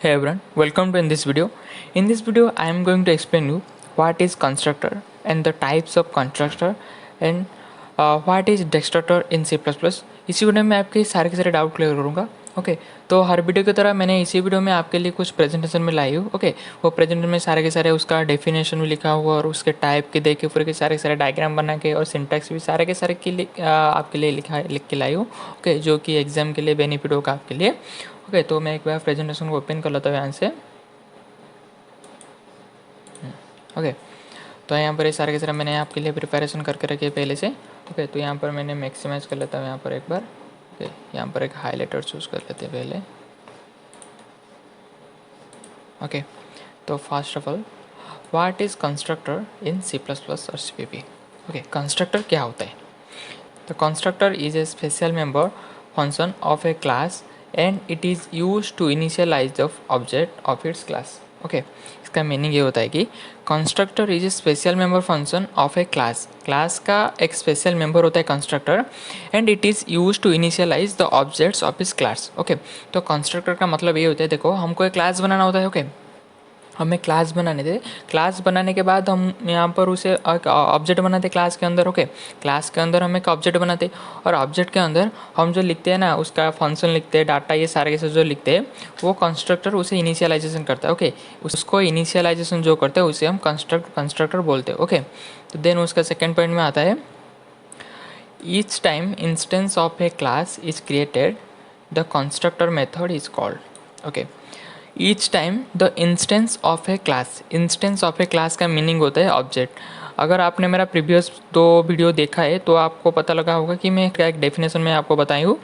Hey everyone, welcome to in this video. In this video, I am going to explain you what is constructor and the types of constructor and what is destructor in C++. इसी video में आपके सारे के सारे doubt clear करूँगा. Okay तो हर video की तरह मैंने इसी वीडियो में आपके लिए कुछ प्रेजेंटेशन में लाई हूँ. ओके वो प्रेजेंटेशन में सारे के सारे उसका डेफिनेशन भी लिखा हुआ और उसके टाइप के देखे पूरे के सारे डायग्राम बना के और सिंटैक्स भी सारे के सारे के लिए आपके लिए लिख के लाई हूँ. ओके जो कि एग्जाम के लिए बेनिफिट होगा आपके लिए. ओके तो मैं एक बार प्रेजेंटेशन को ओपन कर लेता हूँ यहाँ से. ओके तो यहाँ पर ये सारे के सारे मैंने आपके लिए प्रिपरेशन करके रखी है पहले से. ओके तो यहाँ पर मैंने मैक्सिमाइज कर लेता हूँ यहाँ पर एक बार. ओके यहाँ पर एक हाईलाइटर चूज़ कर लेते हैं पहले. ओके तो first of all what is constructor in C++ और CPP. ओके कंस्ट्रक्टर क्या होता है. The constructor is a special member function of a class and it is used to initialize the object of its class. Okay इसका meaning ये होता है कि constructor is a special member function of a class. Class का एक special member होता है constructor and it is use to initialise the objects of इस क्लास. ओके तो कंस्ट्रक्टर का मतलब ये होता है, देखो हमको एक क्लास बनाना होता है. ओके हमें क्लास बनाने थे. क्लास बनाने के बाद हम यहाँ पर उसे ऑब्जेक्ट बनाते क्लास के अंदर. ओके क्लास के अंदर हम एक ऑब्जेक्ट बनाते और ऑब्जेक्ट के अंदर हम जो लिखते हैं ना उसका फंक्शन लिखते हैं, डाटा ये सारे के जो लिखते हैं वो कंस्ट्रक्टर उसे इनिशियलाइजेशन करता है. ओके उसको इनिशियलाइजेशन जो करते हैं उसे हम कंस्ट्रक्टर बोलते हैं. ओके तो देन उसका सेकेंड पॉइंट में आता है each time instance of a class is created the constructor method is called. Okay each time the instance of a class. Instance of a class का मीनिंग होता है ऑब्जेक्ट. अगर आपने मेरा प्रीवियस 2 वीडियो देखा है तो आपको पता लगा होगा कि मैं क्या एक डेफिनेशन में आपको बताई हूँ.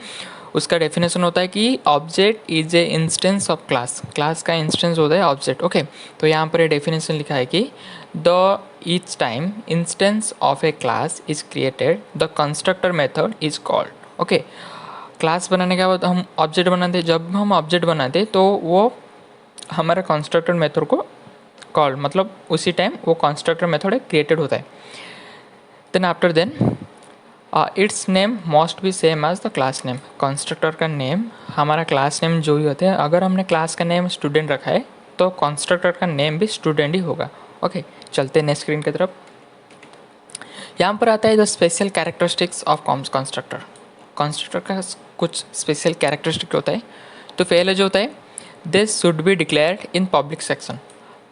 उसका डेफिनेशन होता है कि object is a instance of class. Class का इंस्टेंस होता है ऑब्जेक्ट. ओके तो यहाँ पर ये डेफिनेशन लिखा है कि the each time instance of a class is created the constructor method is called. Okay class बनाने के बाद हम ऑब्जेक्ट बनाते. जब हम ऑब्जेक्ट बनाते तो वो हमारा कंस्ट्रक्टर मेथड को कॉल मतलब उसी टाइम वो कंस्ट्रक्टर मेथड क्रिएटेड होता है. Then after then its name must be same as the class name. Constructor का नेम हमारा क्लास नेम जो ही होते हैं. अगर हमने क्लास का नेम स्टूडेंट रखा है तो कंस्ट्रक्टर का नेम भी स्टूडेंट ही होगा. ओके चलते हैं नेक्स्ट स्क्रीन की तरफ. यहाँ पर आता है the special characteristics of constructor. Constructor का कुछ स्पेशल कैरेक्टरिस्टिक होता है. तो पहले जो होता है this should be declared in public section.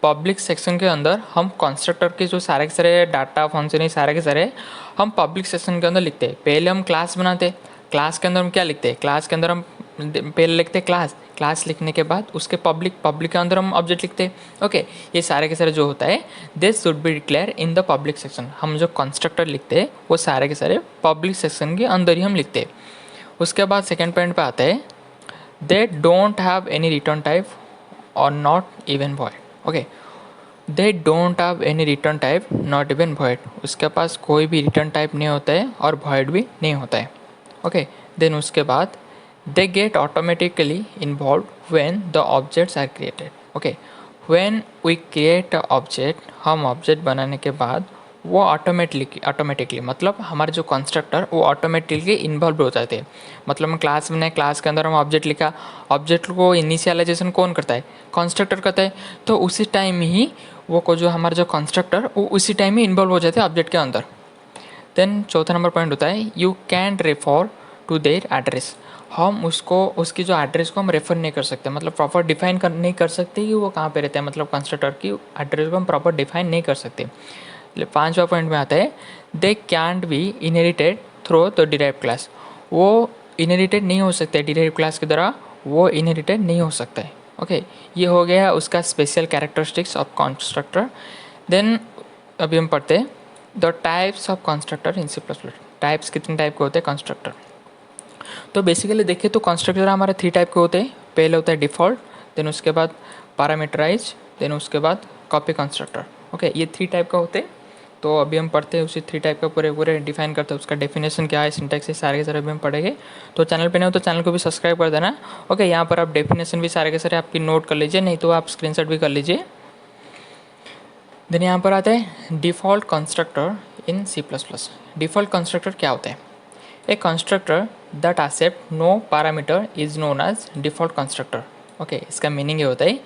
Public section के अंदर हम कंस्ट्रक्टर के जो सारे के सारे डाटा फंक्शन है सारे के सारे हम पब्लिक सेक्शन के अंदर लिखते हैं. पहले हम क्लास बनाते. क्लास के अंदर हम क्या लिखते हैं, क्लास के अंदर हम पहले लिखते हैं क्लास. क्लास लिखने के बाद उसके पब्लिक के अंदर हम ऑब्जेक्ट लिखते हैं. ओके ये सारे के सारे जो होता है this should be declare in the public section. हम जो कंस्ट्रक्टर लिखते हैं वो सारे के सारे पब्लिक सेक्शन के अंदर ही हम लिखते हैं. उसके बाद सेकेंड पॉइंट पे आता है they don't have any return type or not even void. okay they don't have any return type not even void. उसके पास कोई भी रिटर्न टाइप नहीं होता है और void भी नहीं होता है. ओके देन उसके बाद they get automatically involved when the objects are created. okay when we create a object हम ऑब्जेक्ट बनाने के बाद वो ऑटोमेटिकली मतलब हमारे जो कंस्ट्रक्टर वो ऑटोमेटिकली इन्वॉल्व हो जाते हैं. मतलब हम क्लास बनाए, क्लास के अंदर हम ऑब्जेक्ट लिखा, ऑब्जेक्ट को इनिशियलाइजेशन कौन करता है, कंस्ट्रक्टर करता है. तो उसी टाइम ही वो को जो हमारा जो कंस्ट्रक्टर वो उसी टाइम ही इन्वॉल्व हो जाते हैं ऑब्जेक्ट के अंदर. देन चौथा नंबर पॉइंट होता है you can refer to their address. हम उसको उसकी जो एड्रेस को हम रेफर नहीं कर सकते, मतलब प्रॉपर डिफाइन नहीं कर सकते कि वो कहाँ पे रहते हैं. मतलब कंस्ट्रक्टर की एड्रेस को हम प्रॉपर डिफाइन नहीं कर सकते. 5वां पॉइंट में आता है they can't B inherited through the derive class. वो इनहेरिटेड नहीं हो सकते डिराइव क्लास के द्वारा, वो इनहेरिटेड नहीं हो सकता है. ओके ये हो गया उसका special characteristics of constructor. Then अभी हम पढ़ते हैं the types of constructor in C++. Types कितने टाइप के होते हैं कंस्ट्रक्टर. तो बेसिकली देखिए तो कंस्ट्रक्टर हमारे 3 टाइप के होते हैं. पहले होता है डिफ़ॉल्ट, देन उसके बाद पैरामीटराइज, देन उसके बाद कॉपी कंस्ट्रक्टर. ओके ये 3 टाइप का होते हैं. तो अभी हम पढ़ते हैं उसी 3 टाइप का पूरे डिफाइन करते हैं. उसका डेफिनेशन क्या है, सिंटैक्स है, सारे के सारे अभी हम पढ़ेंगे. तो चैनल पे नहीं हो तो चैनल को भी सब्सक्राइब कर देना. ओके यहाँ पर आप डेफिनेशन भी सारे के सारे आपकी नोट कर लीजिए, नहीं तो आप स्क्रीनशॉट भी कर लीजिए. देन यहाँ पर आता है default constructor in C++. Default constructor क्या होता है. A constructor that accept no parameter is known as default constructor. Okay, इसका मीनिंग ये होता है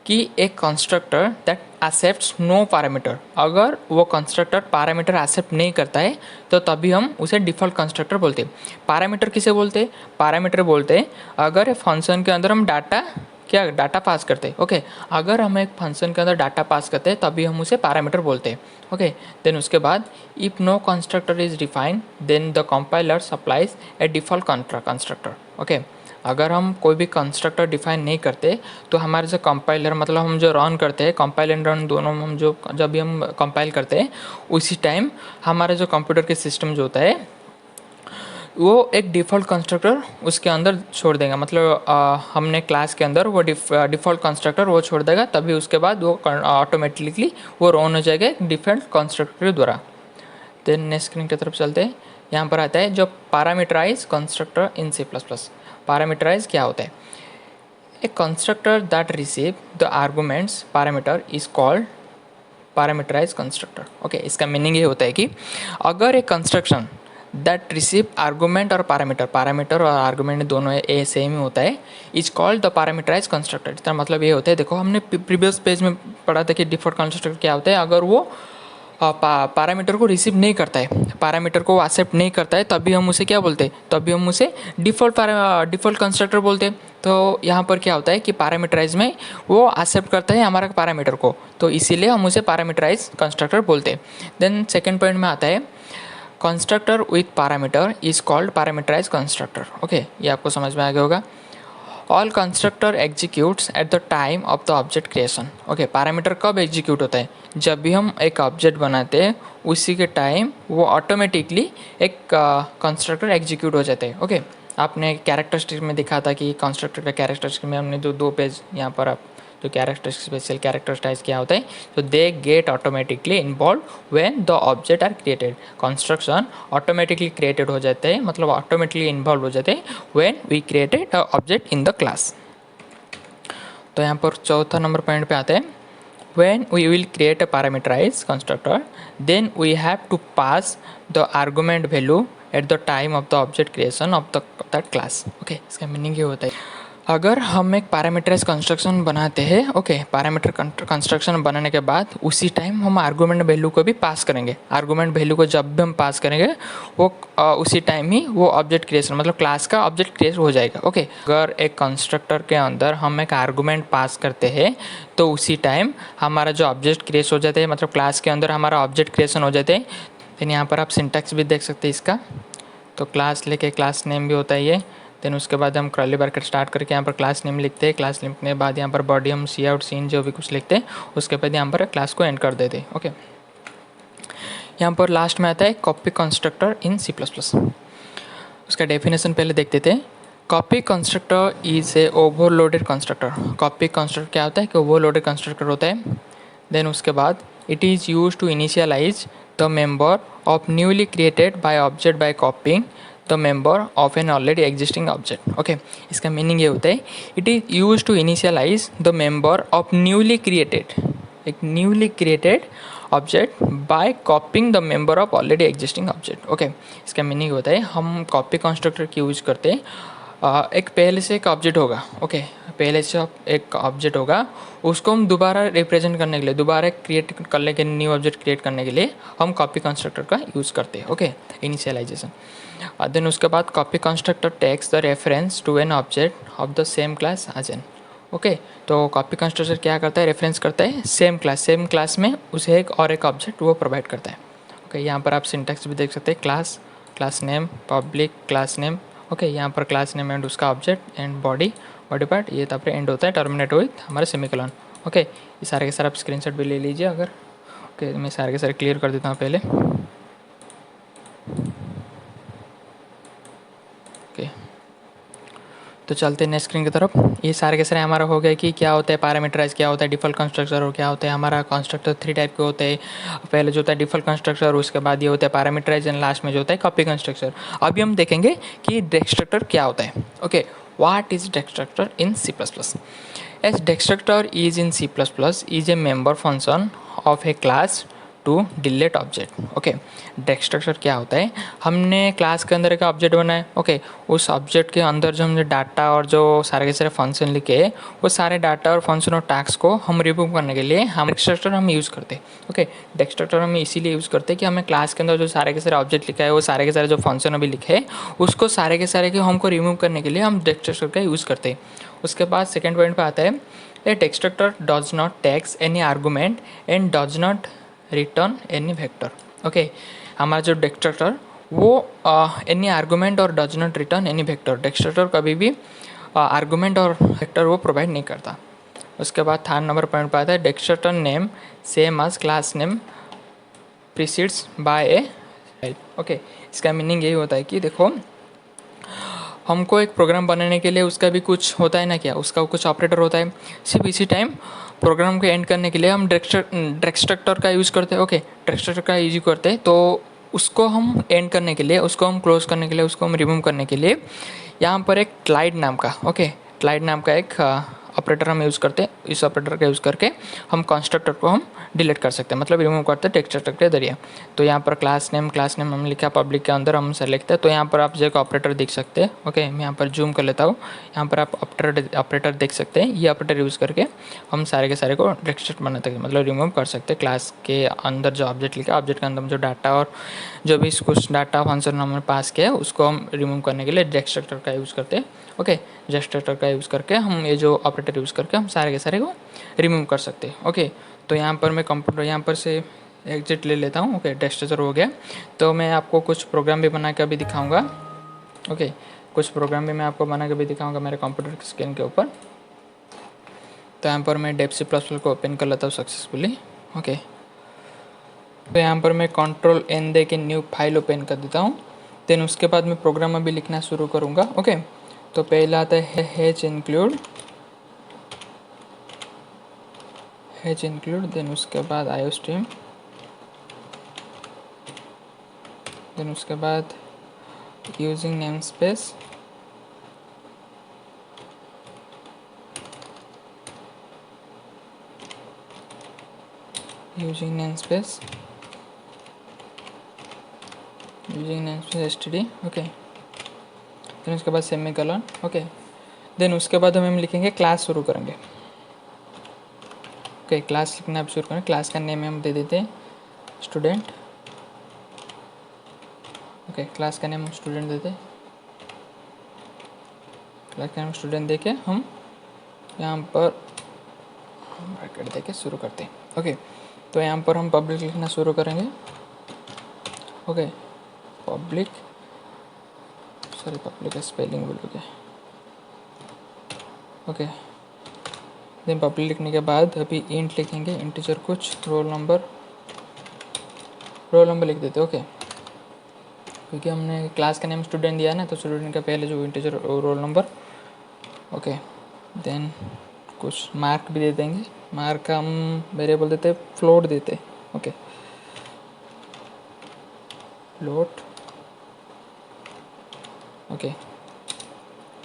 कि एक constructor that accepts no parameter, अगर वो कंस्ट्रक्टर पैरामीटर एक्सेप्ट नहीं करता है तो तभी हम उसे डिफ़ॉल्ट कंस्ट्रक्टर बोलते हैं। पैरामीटर किसे बोलते हैं? पैरामीटर बोलते हैं अगर फंक्शन के अंदर हम डाटा पास करते हैं। ओके, अगर हम एक फंक्शन के अंदर डाटा पास करते हैं तभी हम उसे पैरामीटर बोलते हैं। ओके, देन उसके बाद if no constructor is defined then the compiler supplies a default constructor. Okay, अगर हम कोई भी कंस्ट्रक्टर डिफाइन नहीं करते तो हमारे जो कंपाइलर, मतलब हम जो रन करते हैं, कंपाइल एंड रन दोनों हम जो जब भी हम कंपाइल करते हैं उसी टाइम हमारा जो कंप्यूटर के सिस्टम जो होता है वो एक डिफ़ॉल्ट कंस्ट्रक्टर उसके अंदर छोड़ देगा। मतलब हमने क्लास के अंदर वो डिफ़ॉल्ट कंस्ट्रक्टर वो छोड़ देगा, तभी उसके बाद वो ऑटोमेटिकली वो रन हो जाएगा एक डिफ़ॉल्ट कंस्ट्रक्टर के द्वारा। देन नेक्स्ट स्क्रीन की तरफ चलते हैं। यहाँ पर आता है जो parameterise constructor in C plus plus. Parameterise क्या होता है? A constructor that receive the arguments parameter is called parameterise constructor. Okay, इसका मीनिंग ये होता है कि अगर एक कंस्ट्रक्शन दैट रिसीव आर्गूमेंट और पैरामीटर और आर्गूमेंट दोनों ए सेम ही होता है, is called the parameterise constructor. इसका मतलब ये होता है, देखो हमने प्रीवियस पेज में पढ़ा था कि डिफ़ॉल्ट कंस्ट्रक्टर क्या होता है। अगर वो पैरामीटर को रिसीव नहीं करता है, पैरामीटर को एक्सेप्ट नहीं करता है, तभी हम उसे क्या बोलते हैं? तभी हम उसे डिफ़ॉल्ट कंस्ट्रक्टर बोलते हैं। तो यहाँ पर क्या होता है कि पैरामीटराइज में वो एक्सेप्ट करता है हमारा पैरामीटर को, तो इसीलिए हम उसे पैरामीटराइज कंस्ट्रक्टर बोलते हैं। देन सेकेंड पॉइंट में आता है constructor with parameter is called parameterise constructor. Okay, ये आपको समझ में आ गया होगा। All constructor executes at the time of the object creation. Okay, parameter कब एग्जीक्यूट होता है? जब भी हम एक ऑब्जेक्ट बनाते हैं उसी के टाइम वो ऑटोमेटिकली एक कंस्ट्रक्टर एग्जीक्यूट हो जाते हैं। ओके, आपने कैरेक्टरिस्टिक में दिखा था कि कंस्ट्रक्टर का कैरेक्टरिस्टिक में हमने जो दो पेज यहाँ पर आप जो कैरेक्टरिस्टिक स्पेशल कैरेक्टरिस्टाइज क्या होता है, तो they get automatically involve when the object are created. Construction automatically created हो जाते हैं, मतलब ऑटोमेटिकली इन्वॉल्व हो जाते हैं when we created a object in the class. तो यहाँ पर चौथा नंबर पॉइंट पे आते हैं, when we will create a parameterized constructor then we have to pass the argument value at the time of the object creation of that class। Okay, इसका meaning ये होता है अगर हम एक पैरामीटराइज कंस्ट्रक्शन बनाते हैं, ओके, पैरामीटर कंस्ट्रक्शन बनाने के बाद उसी टाइम हम आर्गूमेंट वैल्यू को भी पास करेंगे। आर्गूमेंट वैल्यू को जब भी हम पास करेंगे वो उसी टाइम ही वो ऑब्जेक्ट क्रिएशन, मतलब क्लास का ऑब्जेक्ट क्रिएट हो जाएगा। ओके, अगर एक कंस्ट्रक्टर के अंदर हम एक आर्गूमेंट पास करते हैं तो उसी टाइम हमारा जो ऑब्जेक्ट क्रिएट हो जाते हैं, मतलब क्लास के अंदर हमारा ऑब्जेक्ट क्रिएशन हो जाते हैं। देन यहाँ पर आप सिंटैक्स भी देख सकते हैं इसका, तो क्लास लेके क्लास नेम भी होता है ये। देन उसके बाद हम कर्ली ब्रैकेट स्टार्ट करके यहाँ पर क्लास नेम लिखते हैं, क्लास लिखने के बाद यहाँ पर बॉडी हम सी आउट सीन जो भी कुछ लिखते हैं, उसके बाद यहाँ पर क्लास को एंड कर देते हैं। ओके, यहाँ पर लास्ट में आता है copy constructor in C plus plus. उसका डेफिनेशन पहले देखते थे। Copy constructor is A overloaded constructor. Copy constructor क्या होता है कि ओवरलोडेड कंस्ट्रक्टर होता है। देन उसके बाद it is use to initialise the member of newly created by object by copying the member of an already existing object. Okay, इसका meaning ये होता है it is use to initialise the member of newly created, एक newly created object by copying the member of already existing object. Okay, इसका meaning होता है हम copy constructor की यूज करते हैं, एक पहले से एक ऑब्जेक्ट होगा। ओके, पहले से एक ऑब्जेक्ट होगा, उसको हम दोबारा रिप्रेजेंट करने के लिए, दोबारा क्रिएट करने के न्यू ऑब्जेक्ट क्रिएट करने के लिए हम कॉपी कंस्ट्रक्टर का यूज़ करते हैं। Okay, initialisation. देन उसके बाद copy constructor takes the reference to an object of the same class as an. Okay, तो कॉपी कंस्ट्रक्टर क्या करता है? रेफरेंस करता है सेम क्लास में उसे एक और एक ऑब्जेक्ट वो प्रोवाइड करता है। ओके, यहाँ पर आप सिंटैक्स भी देख सकते हैं, class name, public class name. Okay, यहाँ पर क्लास नेम एंड उसका ऑब्जेक्ट एंड बॉडी पार्ट, ये तब एंड होता है टर्मिनेट विथ हमारे सेमीकोलन। ओके, ये सारे के सारे आप स्क्रीनशॉट भी ले लीजिए अगर। ओके, मैं सारे के सारे क्लियर कर देता हूँ पहले। ओके, तो चलते हैं नेक्स्ट स्क्रीन की तरफ। ये सारे के सारे हमारा हो गया कि क्या होता है पैरामीटराइज, क्या होता है डिफ़ॉल्ट कंस्ट्रक्टर और क्या होता है हमारा कंस्ट्रक्टर। 3 टाइप के होते हैं। पहले जो होता है डिफ़ॉल्ट कंस्ट्रक्टर, उसके बाद ये होता है पैरामीटराइज एंड लास्ट में जो होता है कॉपी कंस्ट्रक्टर। अभी हम देखेंगे कि डिस्ट्रक्टर क्या होता है। Okay, what is destructor in C plus plus? As destructor is in C++ is a member function of a class to delete object. Okay, destructor क्या होता है, हमने क्लास के अंदर एक ऑब्जेक्ट बनाया। ओके, उस ऑब्जेक्ट के अंदर जो हमने डाटा और जो सारे के सारे फंक्शन लिखे हैं, वो सारे डाटा और फंक्शन और टैग्स को हम रिमूव करने के लिए हम डिस्ट्रक्टर हम यूज़ करते हैं। ओके, डिस्ट्रक्टर हम इसीलिए यूज़ करते हैं कि हमें क्लास के अंदर जो सारे के सारे ऑब्जेक्ट लिखा है, वो सारे के सारे जो फंक्शन अभी लिखे हैं, उसको सारे के सारे को हमको रिमूव करने के लिए हम डिस्ट्रक्टर का यूज़ करते हैं। उसके बाद सेकेंड पॉइंट पे आता है, a destructor does not takes any argument and does not return any vector. Okay, हमारा जो डिस्ट्रक्टर वो एनी आर्गूमेंट और does not return any vector, destructor कभी भी आर्गूमेंट और वेक्टर वो प्रोवाइड नहीं करता। उसके बाद थर्ड नंबर पॉइंट पे आता है, destructor name same as class name precedes by a. Okay, इसका मीनिंग यही होता है कि देखो, हमको एक प्रोग्राम बनाने के लिए उसका भी कुछ होता है ना, क्या उसका कुछ ऑपरेटर होता है। सिर्फ इसी टाइम प्रोग्राम को एंड करने के लिए हम डिस्ट्रक्टर का यूज़ करते हैं। ओके, डिस्ट्रक्टर का यूज करते हैं, तो उसको हम एंड करने के लिए, उसको हम क्लोज करने के लिए, उसको हम रिमूव करने के लिए यहाँ पर एक क्लाइड नाम का, ओके, क्लाइड नाम का एक ऑपरेटर हम यूज़ करते हैं। इस ऑपरेटर का यूज़ करके हम कंस्ट्रक्टर को हम डिलीट कर सकते हैं, मतलब रिमूव करते हैं डिस्ट्रक्टर के जरिए। तो यहाँ पर क्लास नेम हम लिखा, पब्लिक के अंदर हम सेलेक्ट है, तो यहाँ पर आप जो एक ऑपरेटर देख सकते हैं। ओके, मैं यहाँ पर जूम कर लेता हूँ, यहाँ पर आप ऑपरेटर देख सकते हैं। ये ऑपरेटर यूज़ करके हम सारे के सारे को डिस्ट्रक्ट बनाते हैं, मतलब रिमूव कर सकते हैं। क्लास के अंदर जो ऑब्जेक्ट लिखा, ऑब्जेक्ट के अंदर जो डाटा और जो भी कुछ डाटा फंक्शन हमने पास किया है, उसको हम रिमूव करने के लिए डिस्ट्रक्टर का यूज़ करते हैं। ओके, डिस्ट्रक्टर का यूज़ करके हम ये जो ऑपरेटर यूज़ करके हम सारे के सारे को रिमूव कर सकते हैं। ओके, तो यहाँ पर मैं कंप्यूटर यहाँ पर से एग्जिट ले लेता हूँ। ओके, डिस्ट्रक्टर हो गया। तो मैं आपको कुछ प्रोग्राम भी बना के अभी दिखाऊंगा। ओके, कुछ प्रोग्राम भी मैं आपको बना के भी दिखाऊंगा मेरे कंप्यूटर स्क्रीन के ऊपर। तो यहाँ पर मैं डेप C++ को ओपन कर लेता हूँ सक्सेसफुली। ओके, तो यहाँ पर मैं Ctrl+N दे के न्यू फाइल ओपन कर देता हूँ। देन उसके बाद मैं प्रोग्राम अभी लिखना शुरू करूँगा। ओके, तो पहला आता है हैच इंक्लूड, देन उसके बाद आईओस्ट्रीम, देन उसके बाद using namespace, using namespace std। Okay, then उसके बाद सेमीकोलन। ओके, देन उसके बाद हम लिखेंगे क्लास शुरू करेंगे। ओके, क्लास लिखना अब शुरू करें। क्लास का नेम हम दे देते हैं स्टूडेंट। ओके, क्लास का नेम स्टूडेंट देते, क्लास का नेम स्टूडेंट देके हम यहाँ पर ब्रैकेट देके शुरू करते हैं। ओके, तो यहाँ पर हम पब्लिक लिखना शुरू करेंगे। ओके, पब्लिक का स्पेलिंग बोलोगे। ओके, देन पब्लिक लिखने के बाद अभी इंट लिखेंगे, इंटीजर कुछ रोल नंबर लिख देते। ओके, क्योंकि हमने क्लास का नेम स्टूडेंट दिया ना, तो स्टूडेंट का पहले जो integer roll number. Okay, then कुछ मार्क भी दे देंगे। मार्क का हम वेरिएबल देते, फ्लोट देते। Okay, float. Okay,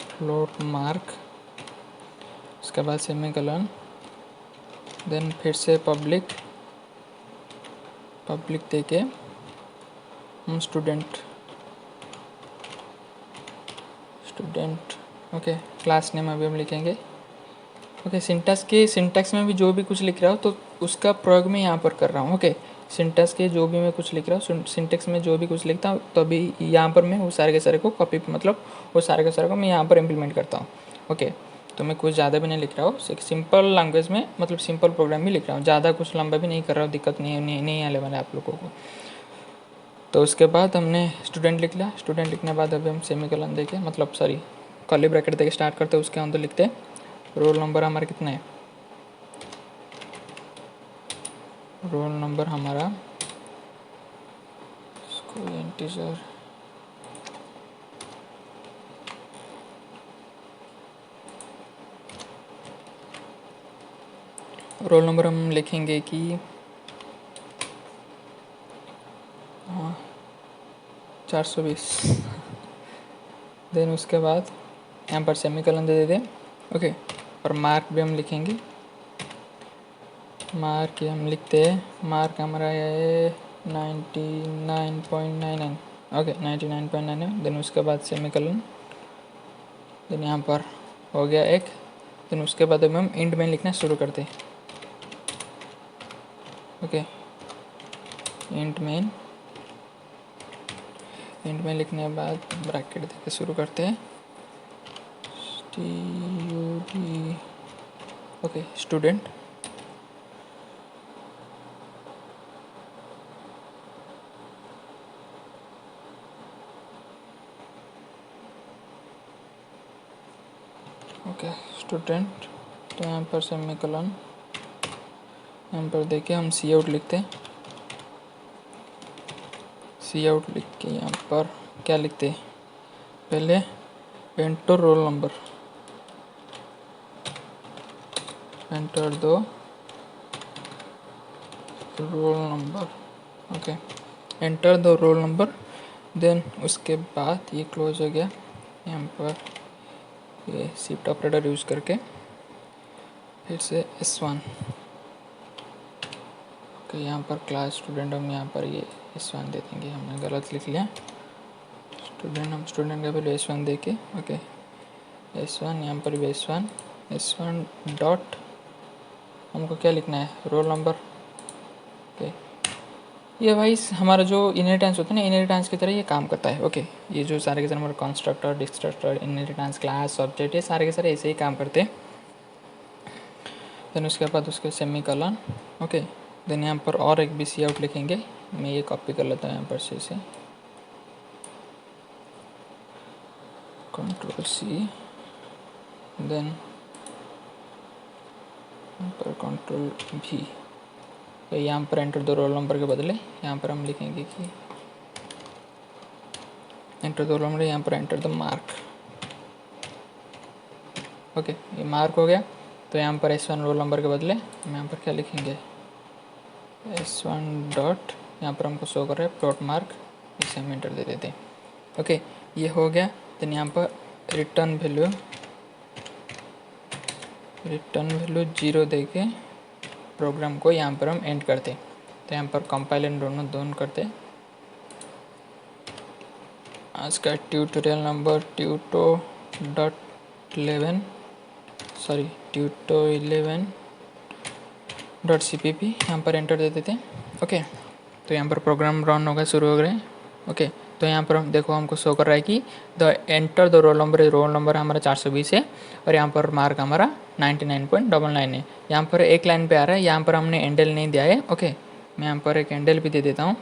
float mark, उसके बाद सेमीकोलन, देन फिर से पब्लिक देके हम स्टूडेंट। ओके, क्लास नेम अभी हम लिखेंगे। ओके, सिंटैक्स में भी जो भी कुछ लिख रहा हूँ तो उसका प्रयोग मैं यहाँ पर कर रहा हूँ। ओके, सिंटैक्स के जो भी मैं कुछ लिख रहा हूँ, सिंटैक्स में जो भी कुछ लिखता हूँ, तो अभी यहाँ पर मैं वो सारे के सारे को कॉपी, मतलब वो सारे के सारे को मैं यहाँ पर इम्प्लीमेंट करता हूँ। ओके, तो मैं कुछ ज़्यादा भी नहीं लिख रहा हूँ, सिंपल लैंग्वेज में, मतलब सिंपल प्रोग्राम भी लिख रहा हूँ, ज़्यादा कुछ लंबा भी नहीं कर रहा हूँ, दिक्कत नहीं आने वाला आप लोगों को। तो उसके बाद हमने स्टूडेंट लिख लिया। स्टूडेंट लिखने के बाद अभी हम सेमीकोलन देके, मतलब सॉरी कर्ली ब्रैकेट देके स्टार्ट करते हैं। उसके अंदर लिखते हैं रोल नंबर हमारा कितना है, रोल नंबर हमारा इंटीजर रोल नंबर हम लिखेंगे कि 420। देन उसके बाद यहाँ पर सेमीकोलन दे देते। ओके, और मार्क भी हम लिखेंगे, मार्क हम लिखते हैं, मार्क हमारा है 99.99। ओके 99.99। देन उसके बाद सेमीकोलन, देन यहाँ पर हो गया एक। देन उसके बाद हम इंट में लिखना शुरू करते हैं। ओके इंट में लिखने के बाद ब्रैकेट देके शुरू करते हैं। Okay student, okay student. तो यहाँ पर सेमीकोलन, यहाँ पर देखिए हम सी आउट लिखते हैं। सी आउट लिख के यहाँ पर क्या लिखते हैं, पहले एंटर रोल नंबर, एंटर दो रोल नंबर। ओके एंटर दो रोल नंबर। देन उसके बाद ये क्लोज हो गया। यहाँ पर ये शिफ्ट ऑपरेटर यूज़ करके फिर से S1। ओके यहाँ पर क्लास स्टूडेंट, हम यहाँ पर ये S1 दे देंगे, हमने गलत लिख लिया। स्टूडेंट, हम स्टूडेंट का वैल्यू S1 दे के, ओके S1 यहाँ पर भी S1 डॉट हमको क्या लिखना है, रोल नंबर। ओके ये वाइज हमारा जो इनहेरिटेंस होता है ना, इनहेरिटेंस की तरह ये काम करता है। ओके ये जो सारे के सारे हमारे constructor, destructor, inheritance, class, object, ये सारे के सारे ऐसे ही काम करते हैं। देन उसके बाद उसके सेमीकोलन। ओके देन यहाँ पर और एक भी सी आउट लिखेंगे। मैं ये कॉपी कर लेता हूँ यहाँ पर से कंट्रोल सी, देन यहाँ पर कंट्रोल भी। तो यहाँ पर एंटर दो रोल नंबर के बदले यहाँ पर हम लिखेंगे कि एंटर दो रोल नंबर, यहाँ पर एंटर द मार्क। ओके ये मार्क हो गया। तो यहाँ पर S1 रोल नंबर के बदले हम यहाँ पर क्या लिखेंगे, S1 डॉट, यहाँ पर हमको शो कर रहा है डॉट मार्क, इसे हम एंटर दे देते हैं। ओके ये हो गया। देन यहाँ पर रिटर्न वैल्यू 0 दे के प्रोग्राम को यहाँ पर हम एंड करते। तो यहाँ पर कंपाइल एंड दोनों करते। आज का ट्यूटोरियल नंबर tuto11.cpp यहाँ पर एंटर दे देते हैं। ओके तो यहाँ पर प्रोग्राम रन होगा, शुरू हो गए। ओके तो यहाँ पर देखो हमको शो कर रहा है कि एंटर द रोल नंबर हमारा 420 है और यहाँ पर मार्क हमारा 99.99 है। यहाँ पर एक लाइन पे आ रहा है, यहाँ पर हमने एंडल नहीं दिया है। ओके मैं यहाँ पर एक एंडल भी दे देता हूँ।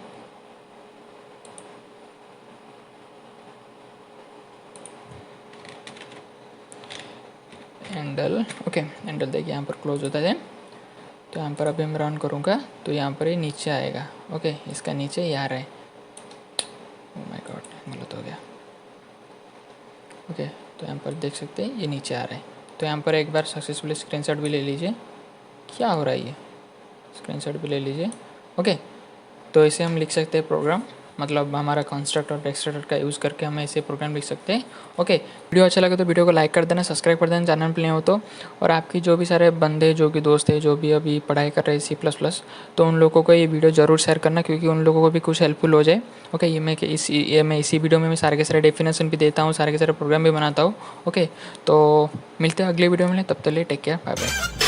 एंडल, ओके एंडल देखिए यहाँ पर क्लोज होता है। तो यहाँ पर अभी मैं रन करूँगा तो यहाँ पर ये नीचे आएगा। ओके इसका नीचे ये आ रहा है। ओह माय गॉड गलत हो गया। ओके तो यहाँ पर देख सकते हैं ये नीचे आ रहा है। तो यहाँ पर एक बार सक्सेसफुली स्क्रीनशॉट भी ले लीजिए। क्या हो रहा है ये, स्क्रीनशॉट भी ले लीजिए। ओके तो इसे हम लिख सकते हैं प्रोग्राम, मतलब हमारा कंस्ट्रक्टर और एक्सट्रैक्टर का यूज़ करके हम ऐसे प्रोग्राम लिख सकते हैं। ओके वीडियो अच्छा लगे तो वीडियो को लाइक कर देना, सब्सक्राइब कर देना चैनल पर नहीं हो तो। और आपकी जो भी सारे बंदे, जो भी दोस्त है, जो भी अभी पढ़ाई कर रहे हैं C++, तो उन लोगों को ये वीडियो ज़रूर शेयर करना, क्योंकि उन लोगों को भी कुछ हेल्पफुल हो जाए। ओके ये मैं इसी वीडियो में मैं सारे के सारे डेफिनेशन भी देता हूँ, सारे के सारे प्रोग्राम भी बनाता हूँ। ओके तो मिलते हैं अगले वीडियो में, तब तक लिए टेक केयर, बाय बाय।